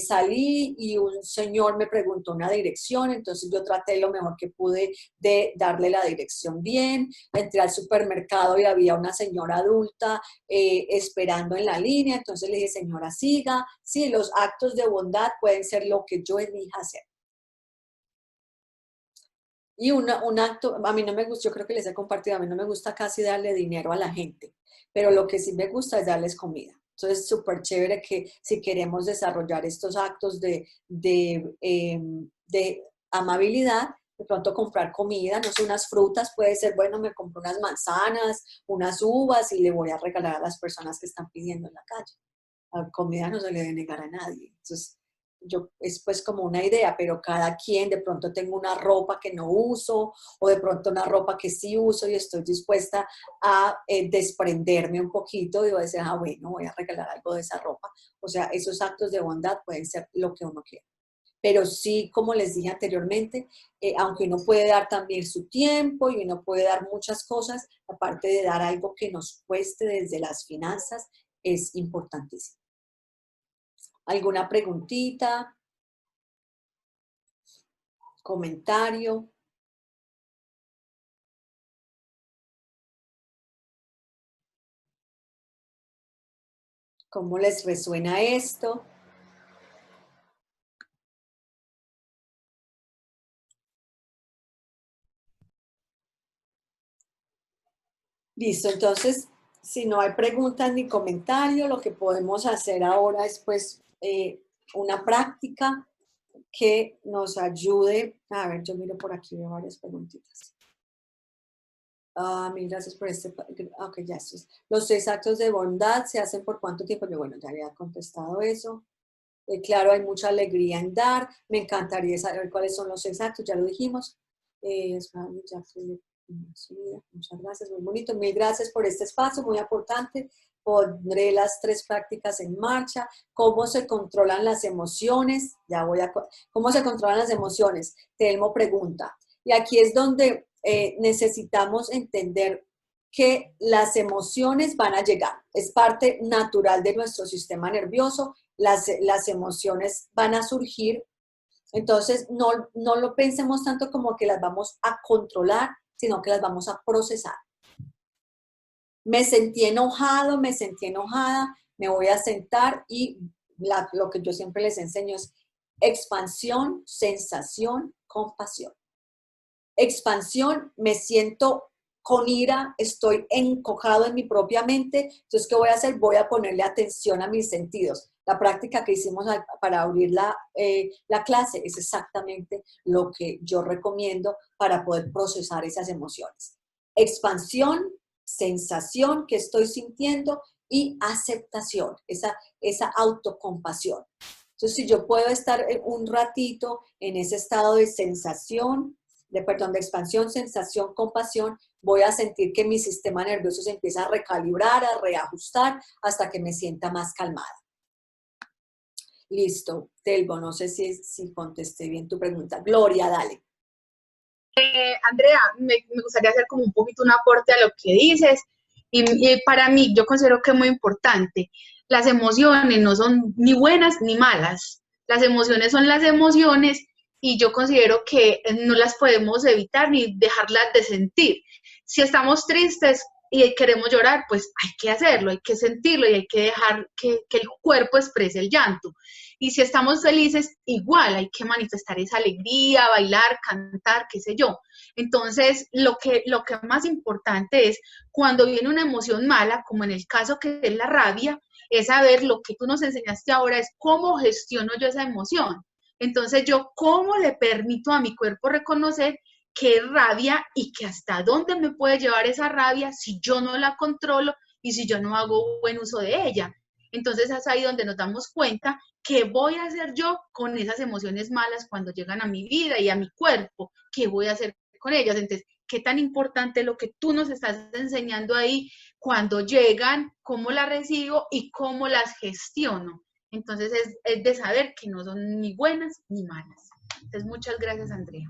salí y un señor me preguntó una dirección, entonces yo traté lo mejor que pude de darle la dirección bien. Entré al supermercado y había una señora adulta esperando en la línea, entonces le dije, señora, siga. Sí, los actos de bondad pueden ser lo que yo elija hacer. Y un acto, a mí no me gusta, yo creo que les he compartido, a mí no me gusta casi darle dinero a la gente, pero lo que sí me gusta es darles comida. Entonces es súper chévere que si queremos desarrollar estos actos de amabilidad, de pronto comprar comida, no sé, unas frutas, puede ser, bueno, me compro unas manzanas, unas uvas y le voy a regalar a las personas que están pidiendo en la calle. La comida no se le debe negar a nadie. Entonces, es pues como una idea, pero cada quien, de pronto tengo una ropa que no uso o de pronto una ropa que sí uso y estoy dispuesta a desprenderme un poquito y voy a decir, ah, bueno, voy a regalar algo de esa ropa. O sea, esos actos de bondad pueden ser lo que uno quiera. Pero sí, como les dije anteriormente, aunque uno puede dar también su tiempo y uno puede dar muchas cosas, aparte de dar algo que nos cueste desde las finanzas, es importantísimo. ¿Alguna preguntita? ¿Comentario? ¿Cómo les resuena esto? Listo, entonces, si no hay preguntas ni comentarios, lo que podemos hacer ahora es pues una práctica que nos ayude. A ver, yo miro por aquí, veo varias preguntitas. Mil gracias por este. Ok, ya esto es. Los 6 actos de bondad se hacen por cuánto tiempo. Yo, bueno, ya había contestado eso. Claro, hay mucha alegría en dar. Me encantaría saber cuáles son los 6 actos, ya lo dijimos. Muchas gracias, muy bonito. Mil gracias por este espacio, muy importante. Pondré las 3 prácticas en marcha. ¿Cómo se controlan las emociones? ¿Cómo se controlan las emociones? Telmo pregunta. Y aquí es donde necesitamos entender que las emociones van a llegar. Es parte natural de nuestro sistema nervioso. Las emociones van a surgir. Entonces, no lo pensemos tanto como que las vamos a controlar, sino que las vamos a procesar. Me sentí enojado, me sentí enojada, me voy a sentar y lo que yo siempre les enseño es expansión, sensación, compasión. Expansión, me siento con ira, estoy encojado en mi propia mente, entonces, ¿qué voy a hacer? Voy a ponerle atención a mis sentidos. La práctica que hicimos para abrir la clase es exactamente lo que yo recomiendo para poder procesar esas emociones. Expansión, sensación que estoy sintiendo y aceptación, esa autocompasión. Entonces, si yo puedo estar un ratito en ese estado de sensación, de expansión, sensación, compasión, voy a sentir que mi sistema nervioso se empieza a recalibrar, a reajustar, hasta que me sienta más calmada. Listo, Telmo, no sé si contesté bien tu pregunta. Gloria, dale. Andrea, me gustaría hacer como un poquito un aporte a lo que dices. Y para mí, yo considero que es muy importante. Las emociones no son ni buenas ni malas. Las emociones son las emociones y yo considero que no las podemos evitar ni dejarlas de sentir. Si estamos tristes y queremos llorar, pues hay que hacerlo, hay que sentirlo y hay que dejar que el cuerpo exprese el llanto. Y si estamos felices, igual hay que manifestar esa alegría, bailar, cantar, qué sé yo. Entonces, lo que más importante es cuando viene una emoción mala, como en el caso que es la rabia, es saber lo que tú nos enseñaste ahora, es cómo gestiono yo esa emoción. Entonces, yo cómo le permito a mi cuerpo reconocer qué es rabia y que hasta dónde me puede llevar esa rabia si yo no la controlo y si yo no hago buen uso de ella. Entonces es ahí donde nos damos cuenta qué voy a hacer yo con esas emociones malas cuando llegan a mi vida y a mi cuerpo, qué voy a hacer con ellas. Entonces, qué tan importante lo que tú nos estás enseñando ahí cuando llegan, cómo las recibo y cómo las gestiono. Entonces es de saber que no son ni buenas ni malas. Entonces, muchas gracias, Andrea.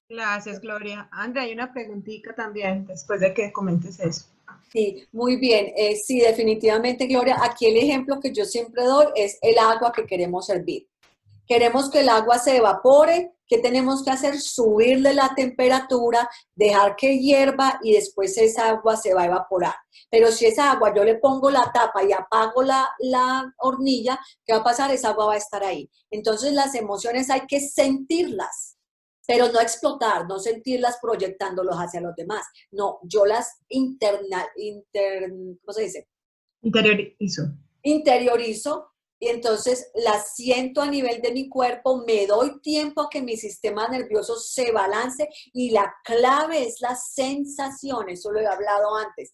Gracias, Gloria. Andrea, hay una preguntita también después de que comentes eso. Sí, muy bien. Sí, definitivamente, Gloria. Aquí el ejemplo que yo siempre doy es el agua que queremos hervir. Queremos que el agua se evapore. ¿Qué tenemos que hacer? Subirle la temperatura, dejar que hierva y después esa agua se va a evaporar. Pero si esa agua yo le pongo la tapa y apago la hornilla, ¿qué va a pasar? Esa agua va a estar ahí. Entonces las emociones hay que sentirlas, pero no explotar, no sentirlas proyectándolos hacia los demás. No, yo las ¿cómo se dice? Interiorizo. Interiorizo y entonces las siento a nivel de mi cuerpo, me doy tiempo a que mi sistema nervioso se balance y la clave es la sensación, eso lo he hablado antes,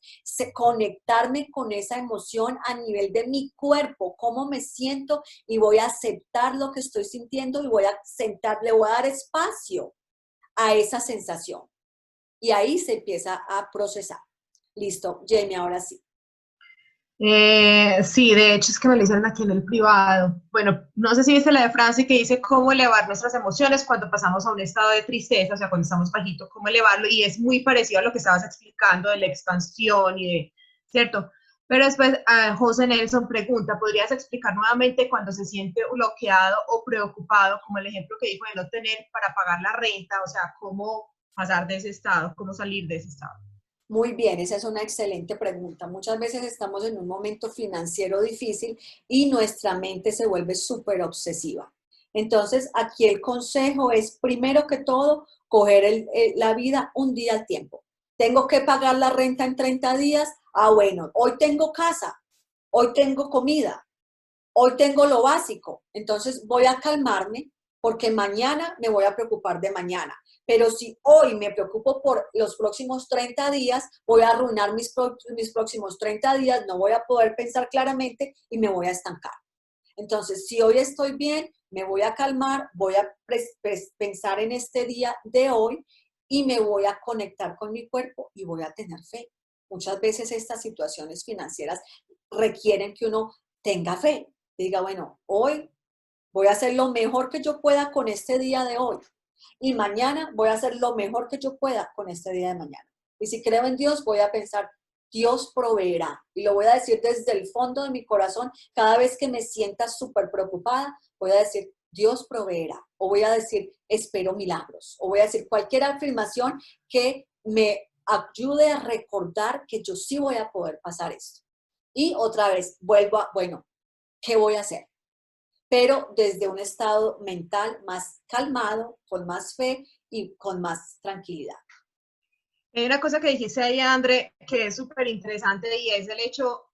conectarme con esa emoción a nivel de mi cuerpo, cómo me siento y voy a aceptar lo que estoy sintiendo y voy a sentar, le voy a dar espacio a esa sensación y ahí se empieza a procesar. Listo, Jamie, ahora sí. Sí, de hecho es que me lo hicieron aquí en el privado. Bueno, no sé si viste la de Francia que dice cómo elevar nuestras emociones cuando pasamos a un estado de tristeza, o sea, cuando estamos bajitos, cómo elevarlo, y es muy parecido a lo que estabas explicando de la expansión y de, ¿cierto? Pero después José Nelson pregunta, ¿podrías explicar nuevamente cuando se siente bloqueado o preocupado, como el ejemplo que dijo de no tener para pagar la renta, o sea, cómo pasar de ese estado, cómo salir de ese estado? Muy bien, esa es una excelente pregunta. Muchas veces estamos en un momento financiero difícil y nuestra mente se vuelve súper obsesiva. Entonces, aquí el consejo es, primero que todo, coger la vida un día al tiempo. Tengo que pagar la renta en 30 días. Ah, bueno, hoy tengo casa, hoy tengo comida, hoy tengo lo básico, entonces voy a calmarme porque mañana me voy a preocupar de mañana. Pero si hoy me preocupo por los próximos 30 días, voy a arruinar mis próximos 30 días, no voy a poder pensar claramente y me voy a estancar. Entonces, si hoy estoy bien, me voy a calmar, voy a pensar en este día de hoy y me voy a conectar con mi cuerpo y voy a tener fe. Muchas veces estas situaciones financieras requieren que uno tenga fe. Diga, bueno, hoy voy a hacer lo mejor que yo pueda con este día de hoy. Y mañana voy a hacer lo mejor que yo pueda con este día de mañana. Y si creo en Dios, voy a pensar, Dios proveerá. Y lo voy a decir desde el fondo de mi corazón. Cada vez que me sienta súper preocupada, voy a decir, Dios proveerá. O voy a decir, espero milagros. O voy a decir cualquier afirmación que me ayude a recordar que yo sí voy a poder pasar esto. Y otra vez, vuelvo a, bueno, ¿qué voy a hacer? Pero desde un estado mental más calmado, con más fe y con más tranquilidad. Hay una cosa que dijiste ahí, André, que es súper interesante y es el hecho,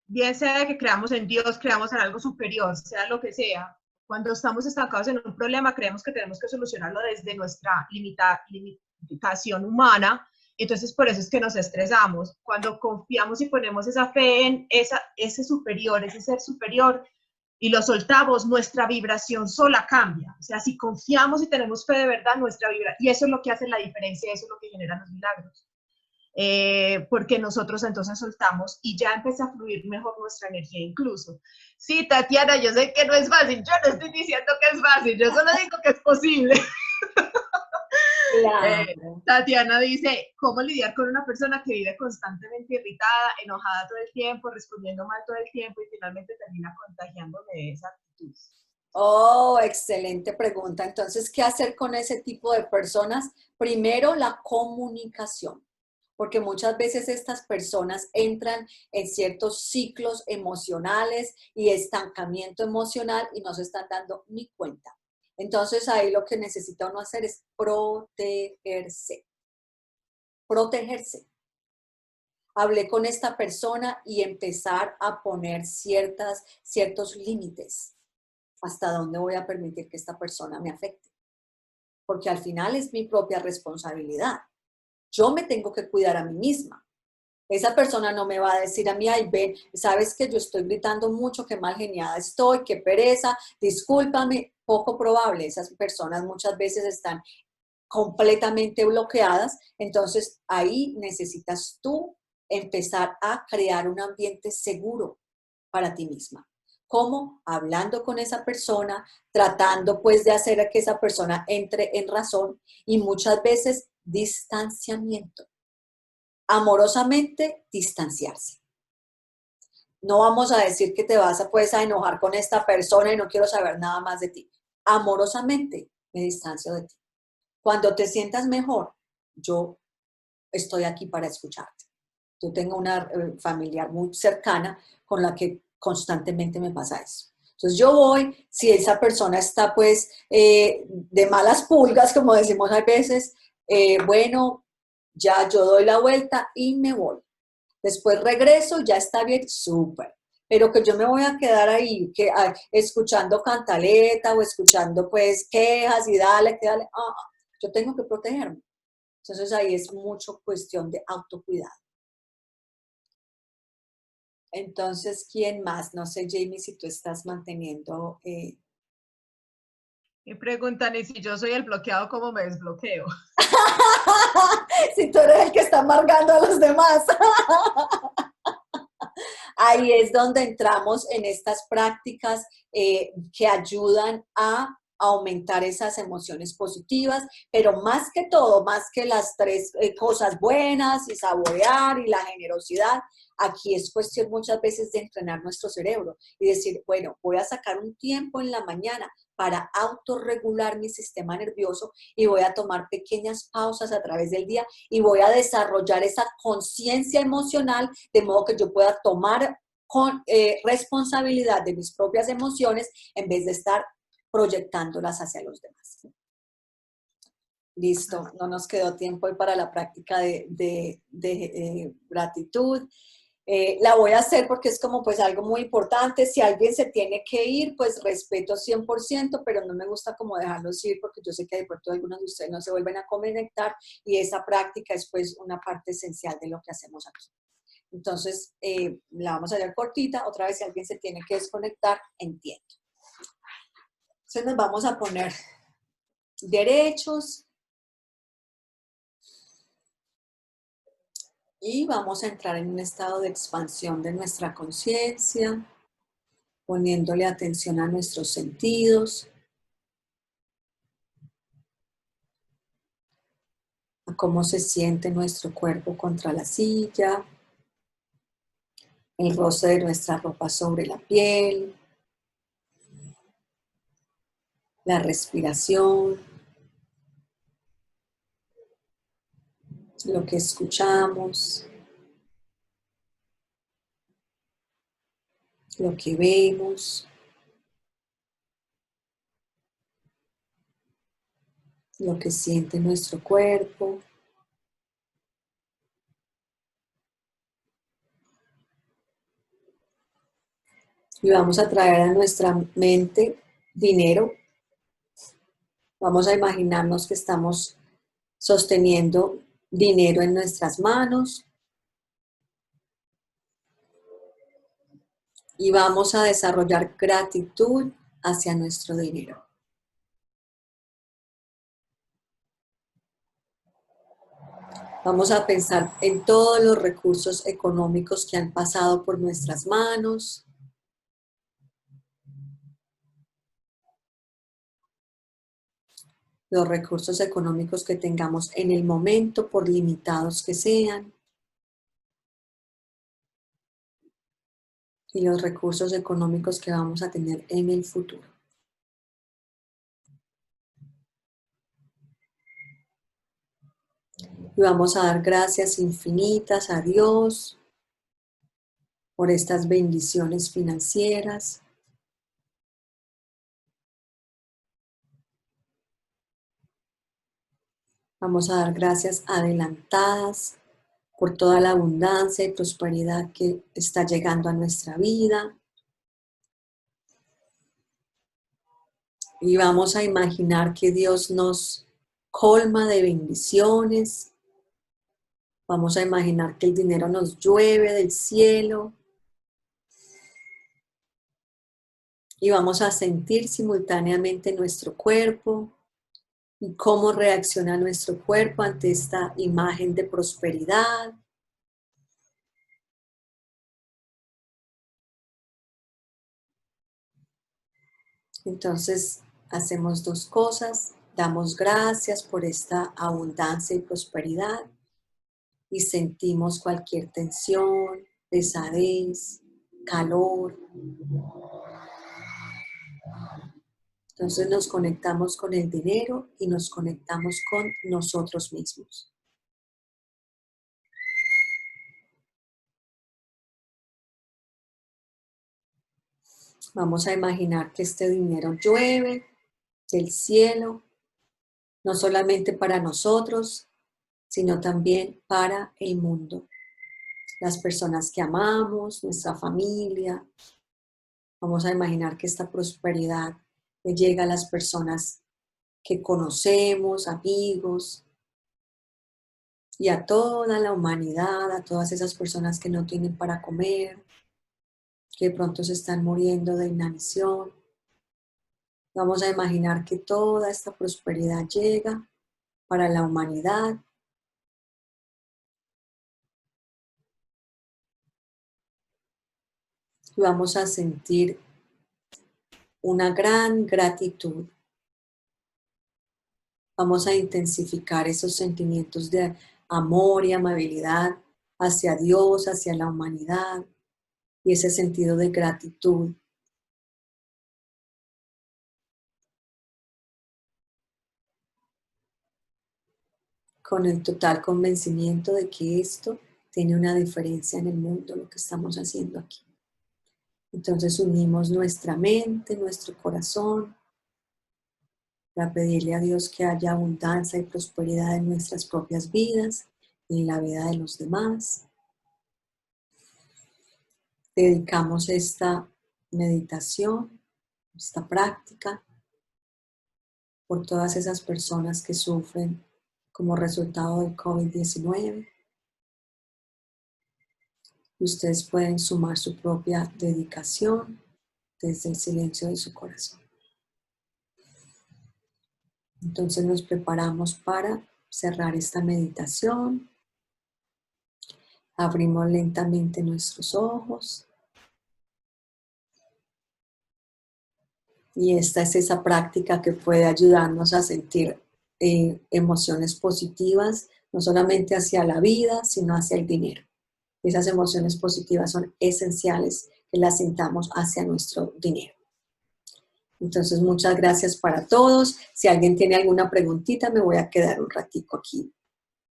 bien sea de que creamos en Dios, creamos en algo superior, sea lo que sea. Cuando estamos estancados en un problema, creemos que tenemos que solucionarlo desde nuestra limitación humana. Entonces, por eso es que nos estresamos. Cuando confiamos y ponemos esa fe en ese superior, ese ser superior, y lo soltamos, nuestra vibración sola cambia. O sea, si confiamos y tenemos fe de verdad, nuestra vibra, y eso es lo que hace la diferencia, eso es lo que genera los milagros. Porque nosotros entonces soltamos y ya empieza a fluir mejor nuestra energía incluso. Sí, Tatiana, yo sé que no es fácil, yo no estoy diciendo que es fácil, yo solo digo que es posible. Claro. Tatiana dice, ¿cómo lidiar con una persona que vive constantemente irritada, enojada todo el tiempo, respondiendo mal todo el tiempo y finalmente termina contagiándome de esa actitud? Oh, excelente pregunta. Entonces, ¿qué hacer con ese tipo de personas? Primero, la comunicación, porque muchas veces estas personas entran en ciertos ciclos emocionales y estancamiento emocional y no se están dando ni cuenta. Entonces, ahí lo que necesita uno hacer es protegerse. Protegerse. Hablé con esta persona y empezar a poner ciertos límites. ¿Hasta dónde voy a permitir que esta persona me afecte? Porque al final es mi propia responsabilidad. Yo me tengo que cuidar a mí misma. Esa persona no me va a decir a mí, ay, ven, sabes que yo estoy gritando mucho, qué mal geniada estoy, qué pereza, discúlpame. Poco probable, esas personas muchas veces están completamente bloqueadas, entonces ahí necesitas tú empezar a crear un ambiente seguro para ti misma. ¿Cómo? Hablando con esa persona, tratando pues de hacer que esa persona entre en razón y muchas veces distanciamiento. amorosamente distanciarse. No vamos a decir que te vas a, pues, a enojar con esta persona y no quiero saber nada más de ti. Amorosamente me distancio de ti. Cuando te sientas mejor, yo estoy aquí para escucharte. Yo tengo una familiar muy cercana con la que constantemente me pasa eso. Entonces yo voy, si esa persona está pues de malas pulgas, como decimos a veces, bueno, ya yo doy la vuelta y me voy. Después regreso, ya está bien, súper. Pero que yo me voy a quedar ahí, escuchando cantaleta o escuchando pues quejas y dale, que dale. Yo tengo que protegerme. Entonces ahí es mucho cuestión de autocuidado. Entonces, ¿quién más? No sé, Jamie, si tú estás manteniendo... Y preguntan, ¿y si yo soy el bloqueado, cómo me desbloqueo? si tú eres el que está amargando a los demás. Ahí es donde entramos en estas prácticas que ayudan a aumentar esas emociones positivas, pero más que todo, más que las tres cosas buenas y saborear y la generosidad, aquí es cuestión muchas veces de entrenar nuestro cerebro y decir, bueno, voy a sacar un tiempo en la mañana para autorregular mi sistema nervioso y voy a tomar pequeñas pausas a través del día y voy a desarrollar esa conciencia emocional de modo que yo pueda tomar con responsabilidad de mis propias emociones en vez de estar proyectándolas hacia los demás. Listo, no nos quedó tiempo hoy para la práctica de gratitud. La voy a hacer porque es como pues algo muy importante. Si alguien se tiene que ir, pues respeto 100%, pero no me gusta como dejarlos ir porque yo sé que de pronto algunos de ustedes no se vuelven a conectar y esa práctica es pues una parte esencial de lo que hacemos aquí. Entonces, la vamos a hacer cortita. Otra vez, si alguien se tiene que desconectar, entiendo. Entonces, nos vamos a poner derechos y vamos a entrar en un estado de expansión de nuestra conciencia, poniéndole atención a nuestros sentidos, a cómo se siente nuestro cuerpo contra la silla, el roce de nuestra ropa sobre la piel, la respiración, lo que escuchamos, lo que vemos, lo que siente nuestro cuerpo. Y vamos a traer a nuestra mente dinero. Vamos a imaginarnos que estamos sosteniendo dinero en nuestras manos y vamos a desarrollar gratitud hacia nuestro dinero. Vamos a pensar en todos los recursos económicos que han pasado por nuestras manos. Los recursos económicos que tengamos en el momento, por limitados que sean. Y los recursos económicos que vamos a tener en el futuro. Y vamos a dar gracias infinitas a Dios por estas bendiciones financieras. Vamos a dar gracias adelantadas por toda la abundancia y prosperidad que está llegando a nuestra vida. Y vamos a imaginar que Dios nos colma de bendiciones. Vamos a imaginar que el dinero nos llueve del cielo. Y vamos a sentir simultáneamente nuestro cuerpo y cómo reacciona nuestro cuerpo ante esta imagen de prosperidad. Entonces, hacemos dos cosas. Damos gracias por esta abundancia y prosperidad. y sentimos cualquier tensión, pesadez, calor. Entonces nos conectamos con el dinero y nos conectamos con nosotros mismos. Vamos a imaginar que este dinero llueve del cielo, no solamente para nosotros, sino también para el mundo. Las personas que amamos, nuestra familia. Vamos a imaginar que esta prosperidad le llega a las personas que conocemos, amigos, y a toda la humanidad, a todas esas personas que no tienen para comer, que de pronto se están muriendo de inanición. Vamos a imaginar que toda esta prosperidad llega para la humanidad. Y vamos a sentir una gran gratitud. Vamos a intensificar esos sentimientos de amor y amabilidad hacia Dios, hacia la humanidad y ese sentido de gratitud. Con el total convencimiento de que esto tiene una diferencia en el mundo, lo que estamos haciendo aquí. Entonces unimos nuestra mente, nuestro corazón, para pedirle a Dios que haya abundancia y prosperidad en nuestras propias vidas y en la vida de los demás. Dedicamos esta meditación, esta práctica, por todas esas personas que sufren como resultado del COVID-19. Y ustedes pueden sumar su propia dedicación desde el silencio de su corazón. Entonces nos preparamos para cerrar esta meditación. Abrimos lentamente nuestros ojos. Y esta es esa práctica que puede ayudarnos a sentir emociones positivas, no solamente hacia la vida, sino hacia el dinero. Esas emociones positivas son esenciales que las sintamos hacia nuestro dinero. Entonces, muchas gracias para todos. Si alguien tiene alguna preguntita, me voy a quedar un ratico aquí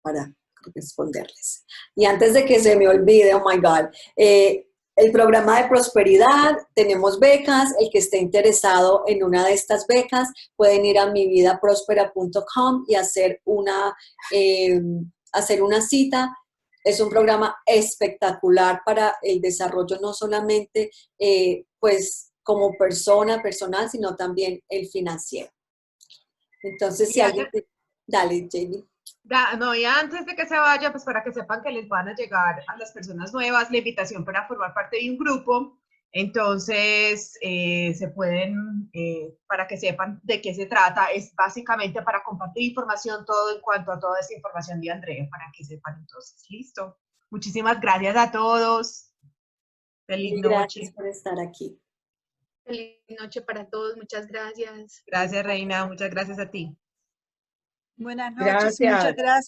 para responderles. Y antes de que se me olvide, oh my God, el programa de prosperidad, tenemos becas. El que esté interesado en una de estas becas, pueden ir a mividaprospera.com y hacer una cita. Es un programa espectacular para el desarrollo, no solamente pues como personal, sino también el financiero. Entonces, si alguien... Dale, Jamie. No, y antes de que se vaya, pues para que sepan que les van a llegar a las personas nuevas la invitación para formar parte de un grupo. Entonces, se pueden, para que sepan de qué se trata, es básicamente para compartir información, todo en cuanto a toda esta información de Andrea, para que sepan. Entonces, listo. Muchísimas gracias a todos. Feliz noche. Gracias por estar aquí. Feliz noche para todos, muchas gracias. Gracias, Reina, muchas gracias a ti. Buenas noches, muchas gracias.